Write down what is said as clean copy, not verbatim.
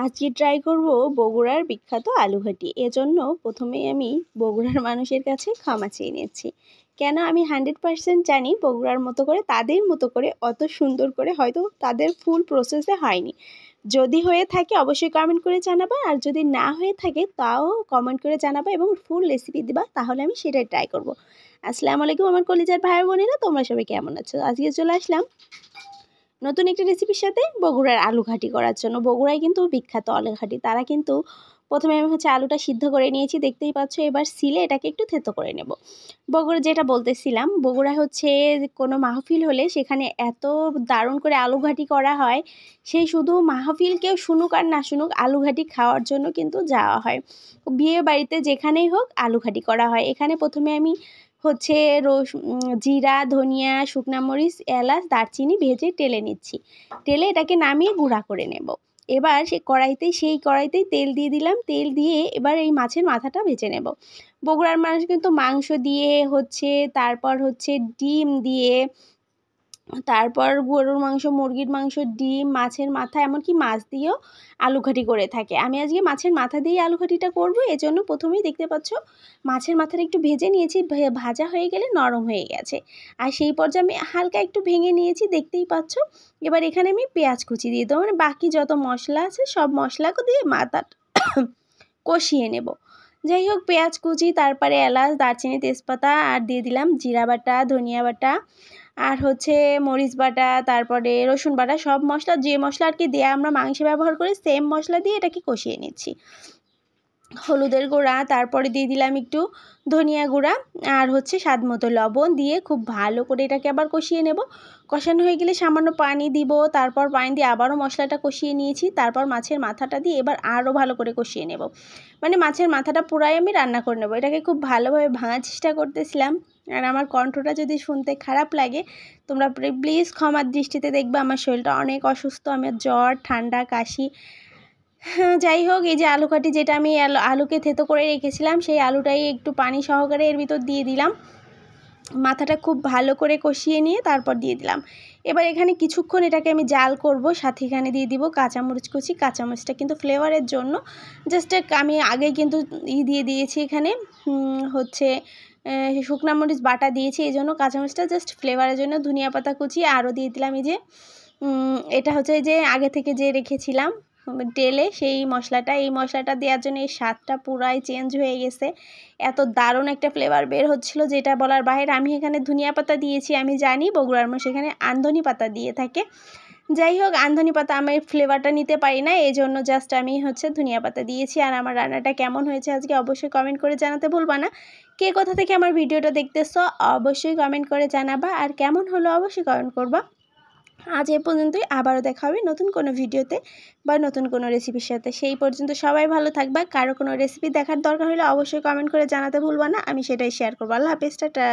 আজকে ট্রাই করব বগুড়ার বিখ্যাত আলুঘাটি। এজন্য প্রথমেই আমি বগুড়ার মানুষের কাছে ক্ষমা চেয়ে নিচ্ছি। কেন আমি 100% জানি বগুড়ার মতো করে তাদের মতো করে অত সুন্দর করে হয়তো তাদের ফুল প্রসেসে হয়নি। যদি হয়ে থাকে অবশ্যই কমেন্ট করে জানাবা, আর যদি না হয়ে থাকে তাও কমেন্ট করে জানাবা এবং ফুল রেসিপি দিবা, তাহলে আমি সেটাই ট্রাই করব। আসসালামু আলাইকুম আমার কলিজার ভাই বোনেরা, তোমরা সবাই কেমন আছো? আজকে চলে আসলাম নতুন একটি রেসিপির সাথে বগুড়ার আলুঘাটি করার জন্য। বগুড়ায় কিন্তু বিখ্যাত আলুঘাটি। তারা কিন্তু প্রথমে আমি আলুটা সিদ্ধ করে নিয়েছি, দেখতেই পাচ্ছ। এবার সিলে এটাকে একটু থেতো করে নেব। বগুড়া যেটা বলতেছিলাম, বগুড়া কোনো মাহফিল হলে সেখানে এত দারুণ করে আলুঘাটি করা হয়, সেই শুধু মাহফিল কেউ শুনুক আর না শুনুক, আলুঘাটি খাওয়ার জন্য কিন্তু যাওয়া হয়। বিয়ে বাড়িতে যেখানেই হোক আলুঘাটি করা হয়। এখানে প্রথমে আমি জিরা, ধনিয়া, শুকনা মরিচ, এলাচ, দারচিনি ভেজে টেলে নিচ্ছি। টেলে এটাকে নামিয়ে গুঁড়া করে নেব। এবার সেই কড়াইতেই তেল দিয়ে দিলাম। তেল দিয়ে এবার এই মাছের মাথাটা ভেজে নেব। বগুড়ার মানুষ কিন্তু মাংস দিয়ে তারপর ডিম দিয়ে, তারপর গরুর মাংস, মুরগির মাংস, ডিম, মাছের মাথা, এমনকি মাছ দিয়েও আলুঘাটি করে থাকে। আমি আজকে মাছের মাথা দিয়ে আলুঘাটিটা করব। এজন্য প্রথমেই দেখতে পাচ্ছ মাছের মাথাটা একটু ভেজে নিয়েছি। ভাজা হয়ে গেলে নরম হয়ে গেছে, আর সেই পর্যায়ে আমি হালকা একটু ভেঙে নিয়েছি, দেখতেই পাচ্ছ। এবার এখানে আমি পেঁয়াজ কুচি দিয়ে দেবো, মানে বাকি যত মশলা আছে সব মশলাকে দিয়ে মাথাটা কষিয়ে নেব। যাই হোক, পেঁয়াজ কুচি, তারপরে এলাচ, দারচিনি, তেজপাতা, আর দিয়ে দিলাম জিরা বাটা, ধনিয়া বাটা, আর মরিচ বাটা, তারপরে রসুন বাটা, সব মশলা যে মশলা আর কি দেয়া আমরা মাংসে ব্যবহার করি সেম মশলা দিয়ে এটাকে কষিয়ে নিচ্ছি। হলুদের গুঁড়া, তারপরে দিয়ে দিলাম একটু ধনিয়া গুঁড়া, আর স্বাদ মতো লবণ দিয়ে খুব ভালো করে এটাকে আবার কষিয়ে নেব। কষানো হয়ে গেলে সামান্য পানি দিব, তারপর পানি দিয়ে আবারও মশলাটা কষিয়ে নিয়েছি। তারপর মাছের মাথাটা দিয়ে এবার আরও ভালো করে কষিয়ে নেব, মানে মাছের মাথাটা পুরাই আমি রান্না করে নেব। এটাকে খুব ভালোভাবে ভাঙার চেষ্টা করতেছিলাম। আর আমার কণ্ঠটা যদি শুনতে খারাপ লাগে, তোমরা প্লিজ ক্ষমার দৃষ্টিতে দেখবে। আমার শরীরটা অনেক অসুস্থ, আমার জ্বর, ঠান্ডা, কাশি। হ্যাঁ, যাই হোক, এই যে আলুঘাটি যেটা আমি আলুকে থেতো করে রেখেছিলাম, সেই আলুটাই একটু পানি সহকারে এর ভিতর দিয়ে দিলাম। মাথাটা খুব ভালো করে কষিয়ে নিয়ে তারপর দিয়ে দিলাম। এবার এখানে কিছুক্ষণ এটাকে আমি জাল করব। সাথে এখানে দিয়ে দিব কাঁচামরিচ কুচি। কাঁচামরিচটা কিন্তু ফ্লেভারের জন্য। জাস্ট আমি আগে কিন্তু দিয়ে দিয়েছি এখানে শুকনা মরিচ বাটা দিয়েছি, এই জন্য কাঁচামরিচটা জাস্ট ফ্লেভারের জন্য। ধনিয়া পাতা কুচি আরও দিয়ে দিলাম। এই যে এটা যে আগে থেকে যে রেখেছিলাম টেলে, সেই মশলাটা, এই মশলাটা দেওয়ার জন্য এই স্বাদটা পুরাই চেঞ্জ হয়ে গেছে। এত দারুণ একটা ফ্লেভার বের হচ্ছিলো যেটা বলার বাইরে। আমি এখানে ধনিয়া পাতা দিয়েছি, আমি জানি বগুড়ার মানুষ এখানে আন্ধনি পাতা দিয়ে থাকে। যাই হোক, আন্ধনি পাতা আমি ফ্লেভারটা নিতে পারি না, এই জন্য জাস্ট আমি ধনিয়া পাতা দিয়েছি। আর আমার রান্নাটা কেমন হয়েছে আজকে অবশ্যই কমেন্ট করে জানাতে ভুলবা না। কে কোথা থেকে আমার ভিডিওটা দেখতেছো অবশ্যই কমেন্ট করে জানাবা, আর কেমন হলো অবশ্যই কমেন্ট করবা। আজ এ পর্যন্তই, আবারও দেখা হবে নতুন কোনো ভিডিওতে বা নতুন কোনো রেসিপির সাথে। সেই পর্যন্ত সবাই ভালো থাকবা। কারো কোনো রেসিপি দেখার দরকার হলে অবশ্যই কমেন্ট করে জানাতে ভুলবা না, আমি সেটাই শেয়ার করবো। আল্লাহ হাফেজ, টাটা।